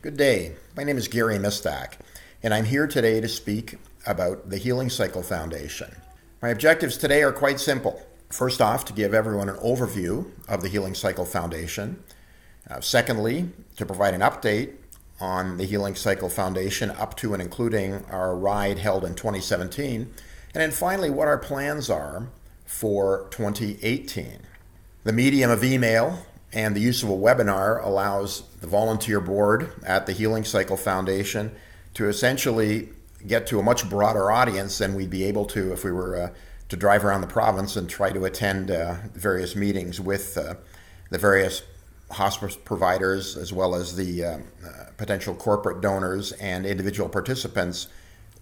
Good day. My name is Gary Mistak, and I'm here today to speak about the Healing Cycle Foundation. My objectives today are quite simple. First off, to give everyone an overview of the Healing Cycle Foundation. Secondly, to provide an update on the Healing Cycle Foundation up to and including our ride held in 2017. And then finally, what our plans are for 2018. The medium of email and the use of a webinar allows the volunteer board at the Healing Cycle Foundation to essentially get to a much broader audience than we'd be able to if we were to drive around the province and try to attend various meetings with the various hospice providers as well as the potential corporate donors and individual participants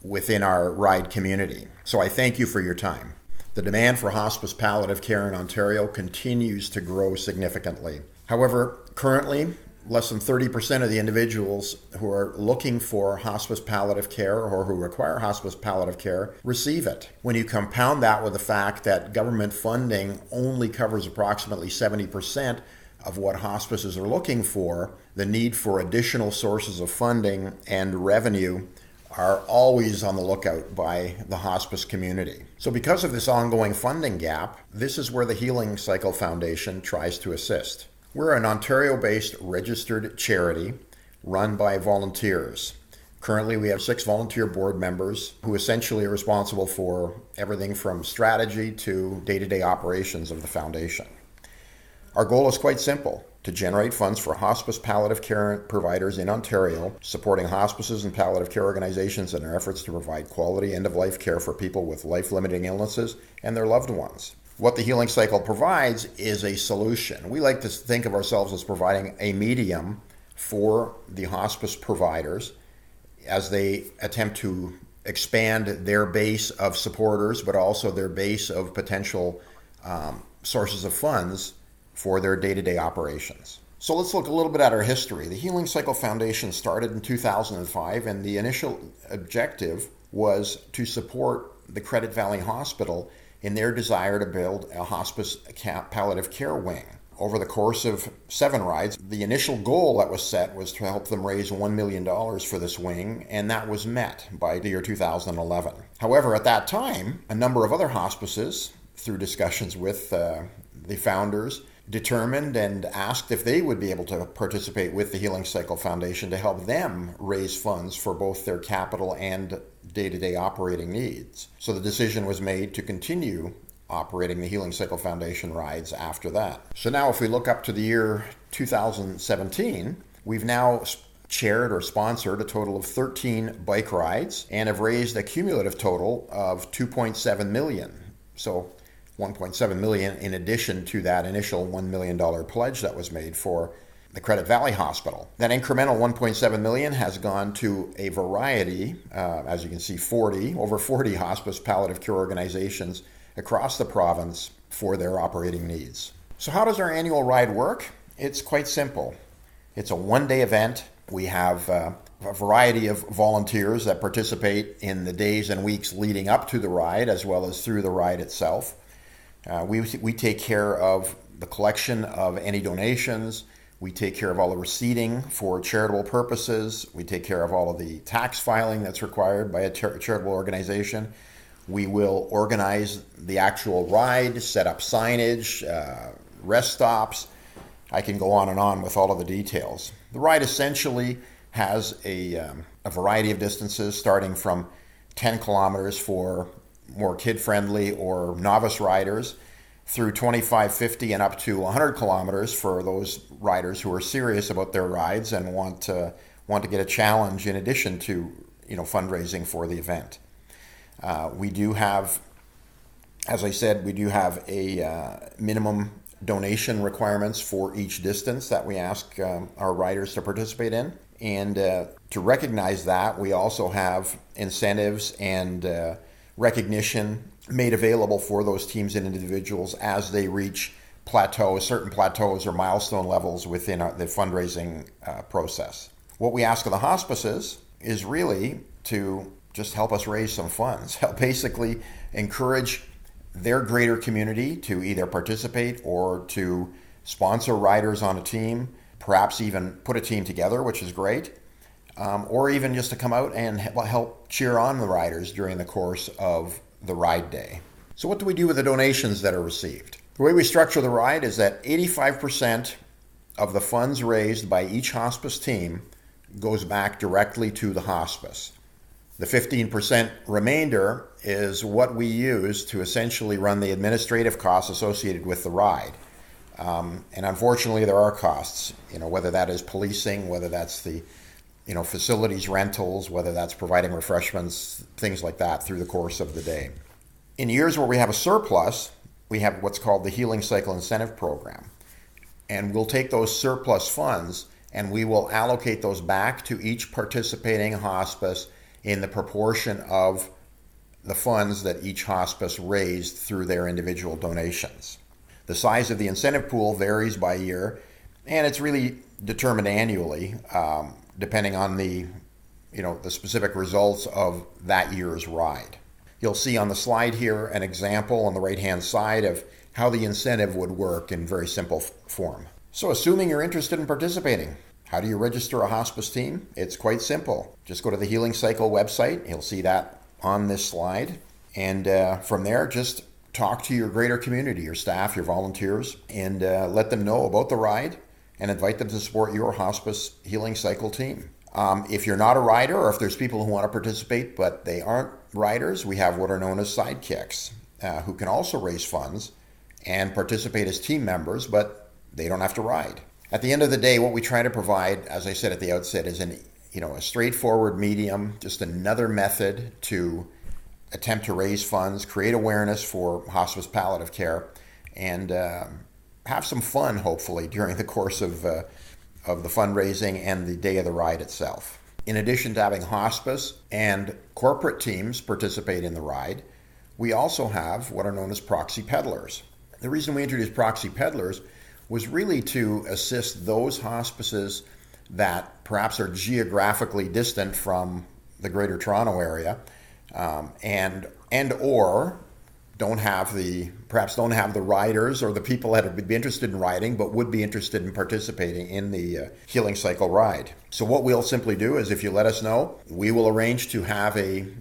within our ride community. So I thank you for your time. The demand for hospice palliative care in Ontario continues to grow significantly. However, currently, less than 30% of the individuals who are looking for hospice palliative care or who require hospice palliative care receive it. When you compound that with the fact that government funding only covers approximately 70% of what hospices are looking for, the need for additional sources of funding and revenue are always on the lookout by the hospice community. So because of this ongoing funding gap, this is where the Healing Cycle Foundation tries to assist. We're an Ontario-based registered charity run by volunteers. Currently, we have 6 volunteer board members who essentially are responsible for everything from strategy to day-to-day operations of the foundation. Our goal is quite simple: to generate funds for hospice palliative care providers in Ontario, supporting hospices and palliative care organizations in their efforts to provide quality end-of-life care for people with life-limiting illnesses and their loved ones. What the Healing Cycle provides is a solution. We like to think of ourselves as providing a medium for the hospice providers as they attempt to expand their base of supporters, but also their base of potential sources of funds for their day-to-day operations. So let's look a little bit at our history. The Healing Cycle Foundation started in 2005, and the initial objective was to support the Credit Valley Hospital in their desire to build a hospice palliative care wing. Over the course of 7 rides, the initial goal that was set was to help them raise $1 million for this wing, and that was met by the year 2011. However, at that time, a number of other hospices, through discussions with the founders, determined and asked if they would be able to participate with the Healing Cycle Foundation to help them raise funds for both their capital and day-to-day operating needs. So the decision was made to continue operating the Healing Cycle Foundation rides after that. So now if we look up to the year 2017, we've now chaired or sponsored a total of 13 bike rides and have raised a cumulative total of $2.7 million. So $1.7 million in addition to that initial $1 million pledge that was made for the Credit Valley Hospital. That incremental $1.7 million has gone to a variety, as you can see, over 40 hospice palliative care organizations across the province for their operating needs. So how does our annual ride work? It's quite simple. It's a one-day event. We have a variety of volunteers that participate in the days and weeks leading up to the ride as well as through the ride itself. We take care of the collection of any donations. We take care of all the receipting for charitable purposes. We take care of all of the tax filing that's required by a charitable organization. We will organize the actual ride, set up signage, rest stops. I can go on and on with all of the details. The ride essentially has a variety of distances starting from 10 kilometers for more kid-friendly or novice riders, through 25, 50, and up to 100 kilometers for those riders who are serious about their rides and want to get a challenge in addition to fundraising for the event. We do have, as I said, a minimum donation requirements for each distance that we ask our riders to participate in. And to recognize that, we also have incentives and recognition made available for those teams and individuals as they reach certain plateaus or milestone levels within the fundraising process. What we ask of the hospices is really to just help us raise some funds, help basically encourage their greater community to either participate or to sponsor riders on a team, perhaps even put a team together, which is great, or even just to come out and help cheer on the riders during the course of the ride day. So what do we do with the donations that are received? The way we structure the ride is that 85% of the funds raised by each hospice team goes back directly to the hospice. The 15% remainder is what we use to essentially run the administrative costs associated with the ride. And unfortunately, there are costs, whether that is policing, whether that's the facilities rentals, whether that's providing refreshments, things like that through the course of the day. In years where we have a surplus, we have what's called the Healing Cycle Incentive Program. And we'll take those surplus funds and we will allocate those back to each participating hospice in the proportion of the funds that each hospice raised through their individual donations. The size of the incentive pool varies by year, and it's really determined annually, depending on the specific results of that year's ride. You'll see on the slide here an example on the right-hand side of how the incentive would work in very simple form. So assuming you're interested in participating, how do you register a hospice team? It's quite simple. Just go to the Healing Cycle website. You'll see that on this slide. And from there, just talk to your greater community, your staff, your volunteers, and let them know about the ride and invite them to support your hospice Healing Cycle team. If you're not a rider, or if there's people who want to participate but they aren't riders, we have what are known as sidekicks who can also raise funds and participate as team members, but they don't have to ride. At the end of the day, what we try to provide, as I said at the outset, is a straightforward medium, just another method to attempt to raise funds, create awareness for hospice palliative care, and have some fun, hopefully, during the course of the fundraising and the day of the ride itself. In addition to having hospice and corporate teams participate in the ride, we also have what are known as proxy peddlers. The reason we introduced proxy peddlers was really to assist those hospices that perhaps are geographically distant from the Greater Toronto area, and or don't have the riders or the people that would be interested in riding but would be interested in participating in the Healing Cycle ride. So what we'll simply do is, if you let us know, we will arrange to have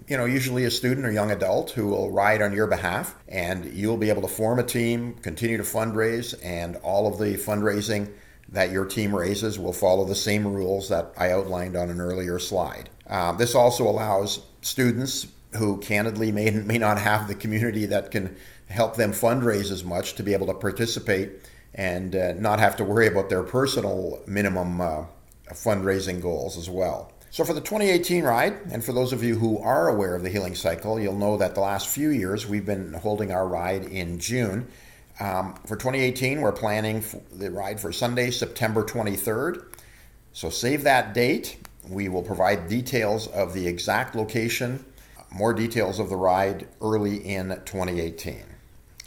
usually a student or young adult who will ride on your behalf, and you'll be able to form a team, continue to fundraise, and all of the fundraising that your team raises will follow the same rules that I outlined on an earlier slide. This also allows students who candidly may not have the community that can help them fundraise as much to be able to participate and not have to worry about their personal minimum fundraising goals as well. So for the 2018 ride, and for those of you who are aware of the Healing Cycle, you'll know that the last few years we've been holding our ride in June. For 2018, we're planning the ride for Sunday, September 23rd. So save that date. We will provide details of the exact location, more details of the ride early in 2018.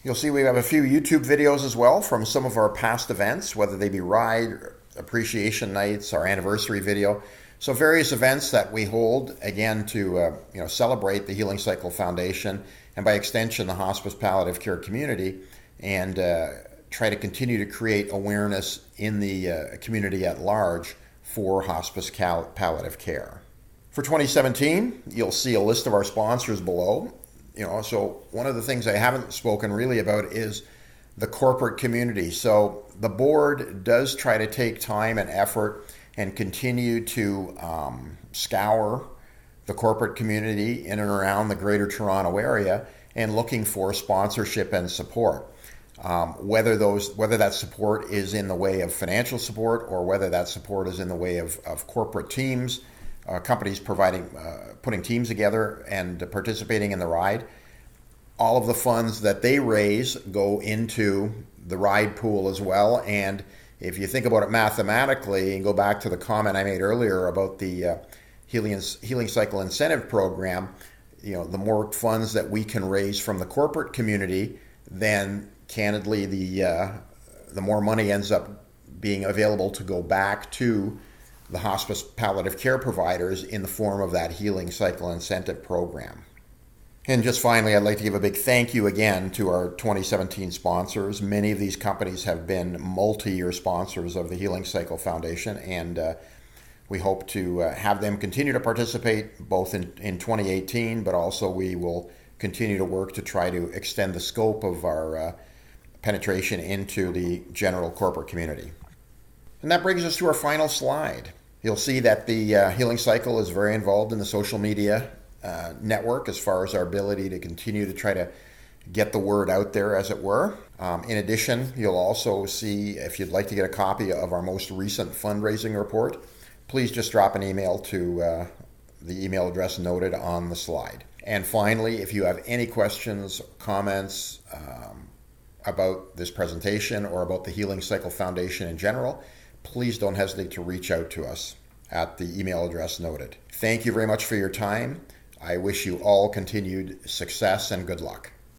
You'll see we have a few YouTube videos as well from some of our past events, whether they be ride, appreciation nights, our anniversary video. So various events that we hold, again, to celebrate the Healing Cycle Foundation and by extension the hospice palliative care community, and try to continue to create awareness in the community at large for hospice palliative care. For 2017, you'll see a list of our sponsors below. So one of the things I haven't spoken really about is the corporate community. So the board does try to take time and effort and continue to scour the corporate community in and around the Greater Toronto area and looking for sponsorship and support. Whether that support is in the way of financial support or whether that support is in the way of corporate teams, companies putting teams together and participating in the ride. All of the funds that they raise go into the ride pool as well. And if you think about it mathematically and go back to the comment I made earlier about the Healing Cycle Incentive Program, the more funds that we can raise from the corporate community, then candidly the more money ends up being available to go back to the hospice palliative care providers in the form of that Healing Cycle Incentive Program. And just finally, I'd like to give a big thank you again to our 2017 sponsors. Many of these companies have been multi-year sponsors of the Healing Cycle Foundation, and We hope to have them continue to participate both in 2018, but also we will continue to work to try to extend the scope of our penetration into the general corporate community. And that brings us to our final slide. You'll see that the Healing Cycle is very involved in the social media network as far as our ability to continue to try to get the word out there, as it were. In addition, you'll also see, if you'd like to get a copy of our most recent fundraising report, please just drop an email to the email address noted on the slide. And finally, if you have any questions, comments about this presentation or about the Healing Cycle Foundation in general, please don't hesitate to reach out to us at the email address noted. Thank you very much for your time. I wish you all continued success and good luck.